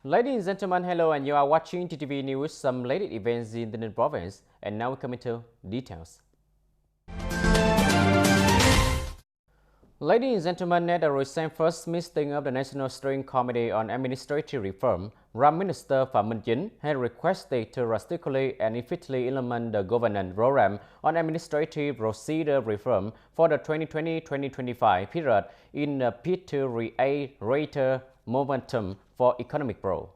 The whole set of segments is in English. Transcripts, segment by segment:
Ladies and gentlemen, hello, and you are watching TTV News, some latest events in the Ninh province, and now we come into details. Ladies and gentlemen, at the recent first meeting of the National Steering Committee on Administrative Reform, Prime Minister Phạm Minh Chính had requested to drastically and effectively implement the governance program on administrative procedure reform for the 2020-2025 period in a bid to create greater momentum for economic growth.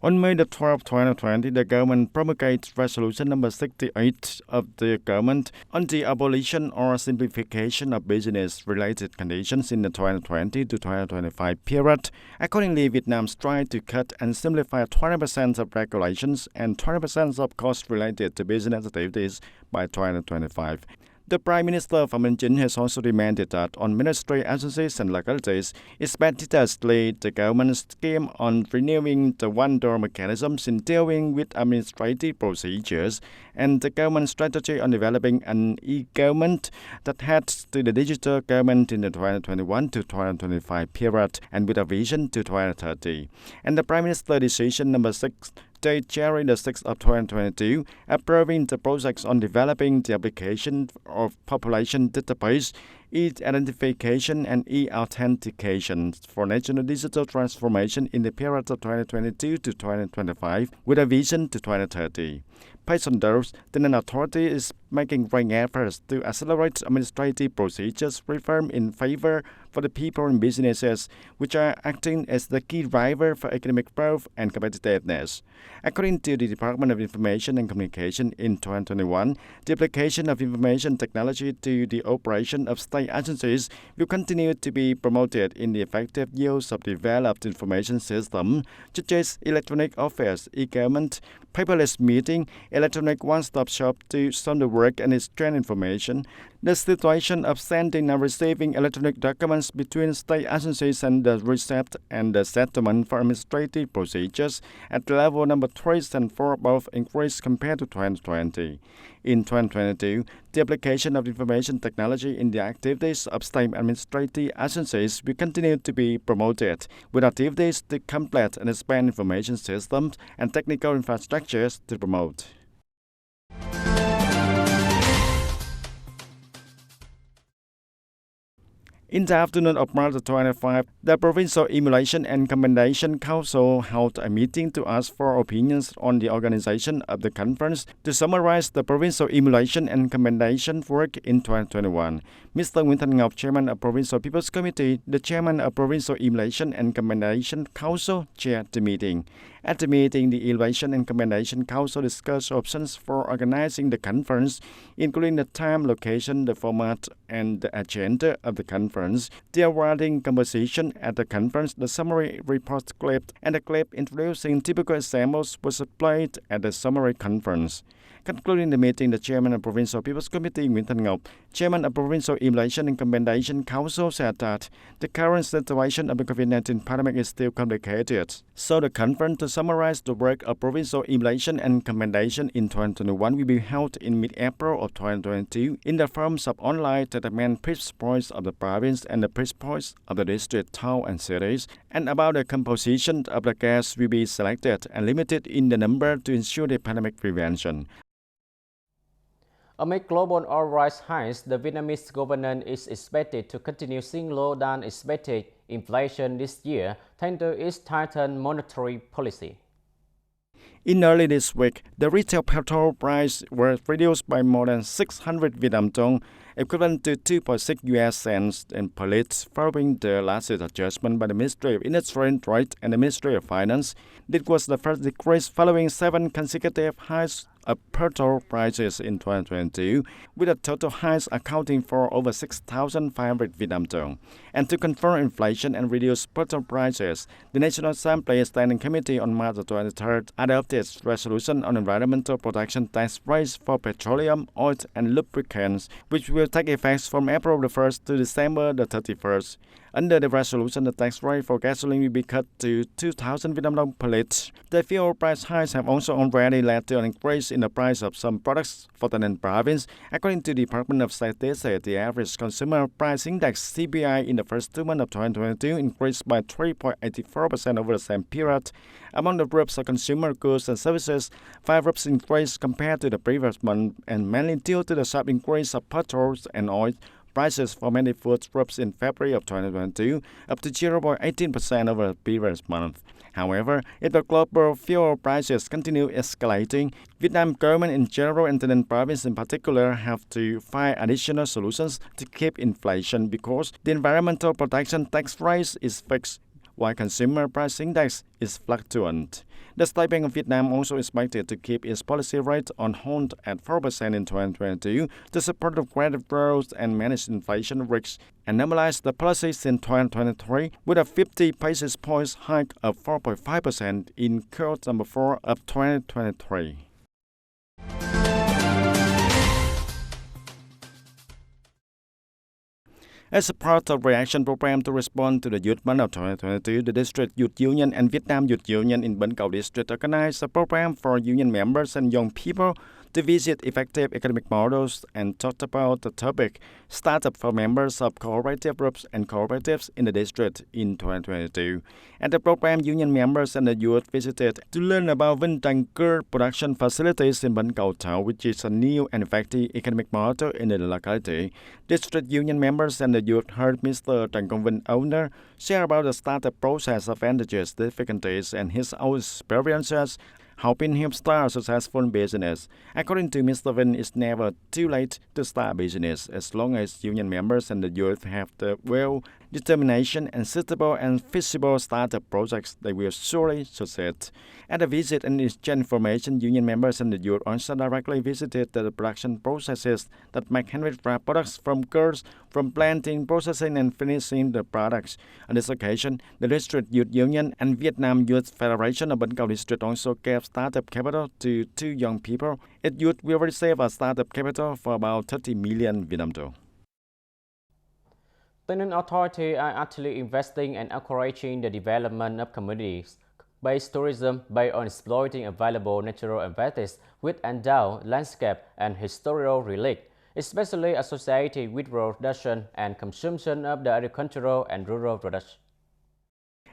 On May 12, 2020, the government promulgated Resolution number 68 of the government on the abolition or simplification of business-related conditions in the 2020 to 2025 period. Accordingly, Vietnam strives to cut and simplify 20% of regulations and 20% of costs related to business activities by 2025. The Prime Minister Phạm Minh Chính has also demanded that on ministry agencies and localities, expeditiously the government's scheme on renewing the one-door mechanisms in dealing with administrative procedures and the government strategy on developing an e-government that heads to the digital government in the 2021 to 2025 period and with a vision to 2030. And the Prime Minister's decision number 6 dated January 6 of 2022, approving the projects on developing the application of population database, e-identification and e-authentication for national digital transformation in the period of 2022 to 2025 with a vision to 2030. Based on those, the Ninh Authority is making great efforts to accelerate administrative procedures reform in favor for the people and businesses, which are acting as the key driver for economic growth and competitiveness. According to the Department of Information and Communication in 2021, the application of information technology to the operation of state agencies will continue to be promoted in the effective use of developed information systems such as electronic office, e-government, paperless meeting, electronic one-stop shop to sum the work and exchange information. The situation of sending and receiving electronic documents between state agencies and the receipt and the settlement for administrative procedures at level number 3 and 4 both increased compared to 2020. In 2022, the application of information technology in the activities of state administrative agencies will continue to be promoted, with activities to complete and expand information systems and technical infrastructures to promote. In the afternoon of March 25, the Provincial Emulation and Commendation Council held a meeting to ask for opinions on the organization of the conference to summarize the Provincial Emulation and Commendation work in 2021. Mr. Nguyễn Thanh Ngọc, Chairman of Provincial People's Committee, the Chairman of Provincial Emulation and Commendation Council, chaired the meeting. At the meeting, the Emulation and Commendation Council discussed options for organizing the conference, including the time, location, the format, and the agenda of the conference, the awarding composition at the conference, the summary report clip, and the clip introducing typical examples was played at the summary conference. Concluding the meeting, the Chairman of Provincial People's Committee, Nguyễn Thanh Ngọc, Chairman of Provincial Emulation and Commendation Council, said that the current situation of the COVID-19 pandemic is still complicated. So the conference to summarize the work of Provincial Emulation and Commendation in 2021 will be held in mid-April of 2022 in the forms of online to the main pitch points of the province and the pitch points of the district, town, and cities, and about the composition of the guests will be selected and limited in the number to ensure the pandemic prevention. Amid global oil price highs, the Vietnamese government is expected to continue seeing lower than expected inflation this year thanks to its tightened monetary policy. In early this week, the retail petrol price was reduced by more than 600 Vietnam dong, equivalent to 2.6 US cents per liter, following the last adjustment by the Ministry of Industry and Trade and the Ministry of Finance. This was the first decrease following 7 consecutive highs of petrol prices in 2022, with a total highs accounting for over 6,500 Vietnam dong. And to confirm inflation and reduce petrol prices, the National Assembly Standing Committee on March 23rd adopted resolution on environmental protection tax rates for petroleum, oil, and lubricants, which will take effect from April 1st to December 31st. Under the resolution, the tax rate for gasoline will be cut to 2,000 Vietnam dong per liter. The fuel price hikes have also already led to an increase in the price of some products for Tay Ninh province. According to the Department of Statistics, the average consumer price index (CPI) in the first 2 months of 2022 increased by 3.84% over the same period. Among the groups of consumer goods and services, 5 groups increased compared to the previous month, and mainly due to the sharp increase of petrols and oil prices for many food groups in February of 2022, up to 0.18% over the previous month. However, if the global fuel prices continue escalating, Vietnam government in general and Tay Ninh province in particular have to find additional solutions to keep inflation because the environmental protection tax rate is fixed, while consumer price index is fluctuant. The State Bank of Vietnam also expected to keep its policy rate on hold at 4% in 2022 to support the credit growth and manage inflation risks, and normalize the policies in 2023 with a 50 basis points hike of 4.5% in Q number 4 of 2023. As a part of reaction program to respond to the Youth Month of 2022, the District Youth Union and Vietnam Youth Union in Ben Cau District organized a program for union members and young people to visit effective economic models and talk about the topic startup for members of cooperative groups and cooperatives in the district in 2022. At the program, union members and the youth visited to learn about Vinh Tràng Cưa production facilities in Ben Cau town, which is a new and effective economic model in the locality. District union members and the youth heard Mr. Trần Công Vinh, owner, share about the startup process, advantages, difficulties, and his own experiences, helping him start a successful business. According to Mr. Vinh, it's never too late to start a business as long as union members and the youth have the will, determination, and suitable and feasible startup projects, they will surely succeed. At the visit and exchange information, union members and the youth also directly visited the production processes that make handicraft products from girls, from planting, processing, and finishing the products. On this occasion, the District Youth Union and Vietnam Youth Federation of Ben Cau District also gave startup capital to 2 young people. Its youth will receive a startup capital for about 30 million Vietnam dong. Tay Ninh authorities are actively investing and encouraging the development of community-based tourism based on exploiting available natural advantages with endowed landscape and historical relics, especially associated with production and consumption of the agricultural and rural products.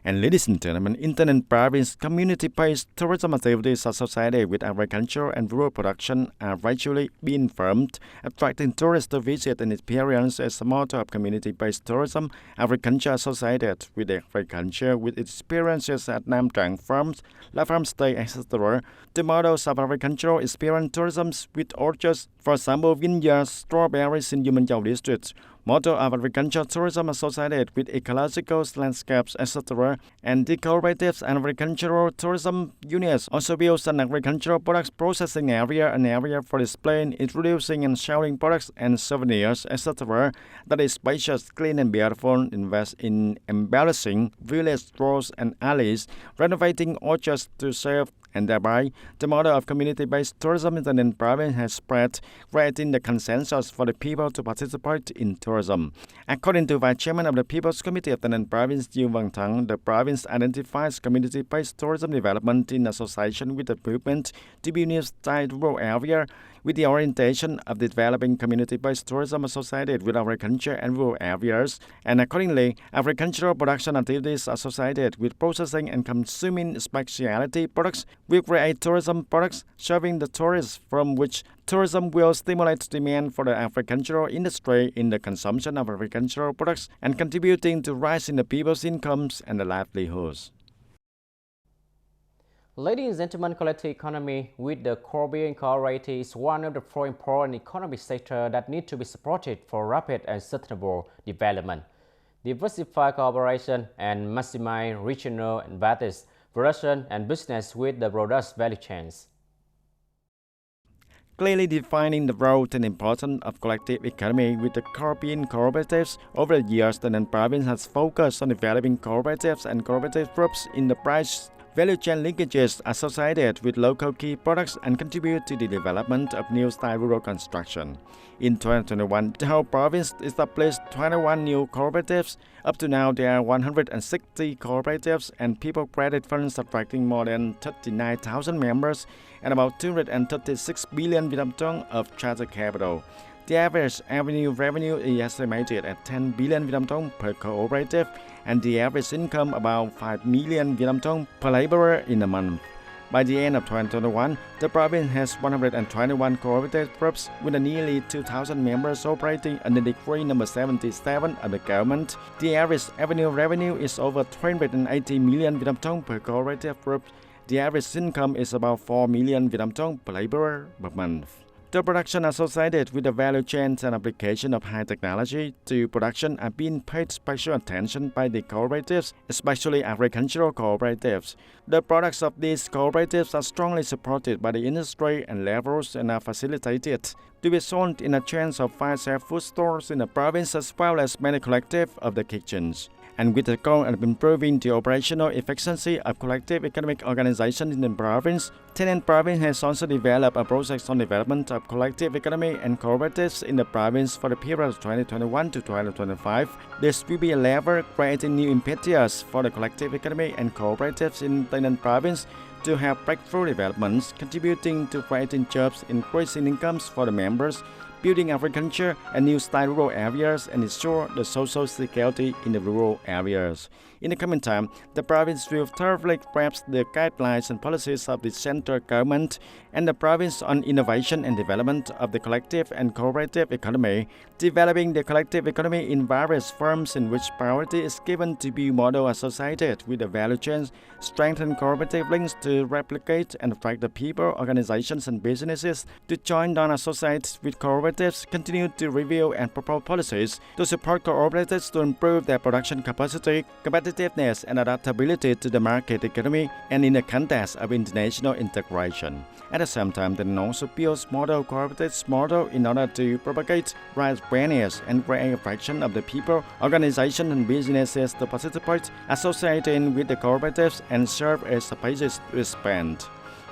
And ladies and gentlemen, in Tay Ninh province, community-based tourism activities associated with agriculture and rural production are gradually being formed, attracting tourists to visit and experience as a model of community-based tourism. Agriculture associated with agriculture with experiences at Nam Trang farms, La Farm Stay, etc. The models of agricultural experience tourism with orchards, for example, vineyards, strawberries in Ben Cau District. Model of agricultural tourism associated with ecological landscapes, etc. And the cooperative and agricultural tourism units also build an agricultural products processing area, an area for displaying, introducing and selling products and souvenirs, etc. that is spacious, clean and beautiful. Invest in embellishing village roads and alleys, renovating orchards to serve, and thereby the model of community-based tourism in Tay Ninh province has spread, creating the consensus for the people to participate in tourism. According to Vice Chairman of the People's Committee of Tay Ninh province, Dương Văn Thắng, the province identifies community-based tourism development in association with the movement to be unified rural area, with the orientation of developing community-based tourism associated with agriculture and rural areas, and accordingly, agricultural production activities associated with processing and consuming specialty products will create tourism products serving the tourists, from which tourism will stimulate demand for the agricultural industry in the consumption of agricultural products and contributing to rising the people's incomes and the livelihoods. Ladies and gentlemen, collective economy with the Caribbean Incorporated is one of the 4 important economic sectors that need to be supported for rapid and sustainable development, diversify cooperation, and maximize regional advantage, production and business with the broadest value chains. Clearly defining the role and importance of collective economy with the Caribbean cooperatives, over the years, Tay Ninh province has focused on developing cooperatives and cooperative groups in the price value chain linkages associated with local key products and contribute to the development of new style rural construction. In 2021, the whole province established 21 new cooperatives. Up to now, there are 160 cooperatives and people credit funds attracting more than 39,000 members and about 236 billion Vietnam dong of charter capital. The average annual revenue is estimated at 10 billion Vietnam dong per cooperative, and the average income about 5 million Vietnam dong per laborer in a month. By the end of 2021, the province has 121 cooperative groups with nearly 2,000 members operating under Decree number 77 of the government. The average annual revenue is over 380 million Vietnam dong per cooperative group. The average income is about 4 million Vietnam dong per laborer per month. The production associated with the value chains and application of high technology to production are being paid special attention by the cooperatives, especially agricultural cooperatives. The products of these cooperatives are strongly supported by the industry and levels and are facilitated to be sold in a chain of 5 food stores in the province as well as many collective of the kitchens. And with the goal of improving the operational efficiency of collective economic organizations in the province, Tay Ninh province has also developed a project on development of collective economy and cooperatives in the province for the period of 2021 to 2025. This will be a lever creating new impetus for the collective economy and cooperatives in Tay Ninh province to have breakthrough developments, contributing to creating jobs, increasing incomes for the members, building agriculture and new style rural areas, and ensure the social security in the rural areas. In the coming time, the province will thoroughly grasp the guidelines and policies of the central government and the province on innovation and development of the collective and cooperative economy, developing the collective economy in various forms in which priority is given to be model associated with the value chains, strengthen cooperative links to replicate and attract the people, organizations, and businesses to join down associates with cooperatives, continue to review and propose policies to support cooperatives to improve their production capacity, competitiveness, and adaptability to the market economy and in the context of international integration. At the same time, the also builds model cooperatives model in order to propagate right awareness and create attraction of the people, organizations, and businesses to participate, associating with the cooperatives, and serve as a basis to expand.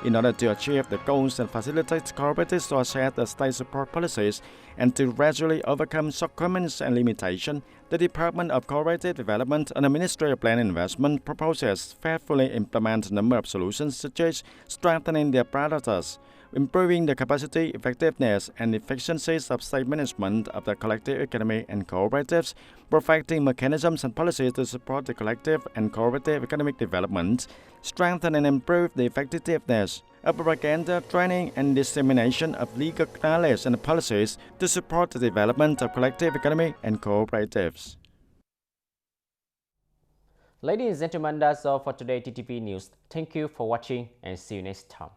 In order to achieve the goals and facilitate cooperatives to set the state support policies and to gradually overcome shortcomings and limitations, the Department of Cooperative Development and the Ministry of Land and Investment proposes faithfully implement a number of solutions such as strengthening the apparatus, improving the capacity, effectiveness, and efficiencies of state management of the collective economy and cooperatives, perfecting mechanisms and policies to support the collective and cooperative economic development, strengthen and improve the effectiveness of propaganda, training, and dissemination of legal knowledge and policies to support the development of collective economy and cooperatives. Ladies and gentlemen, that's all for today TTV News. Thank you for watching and see you next time.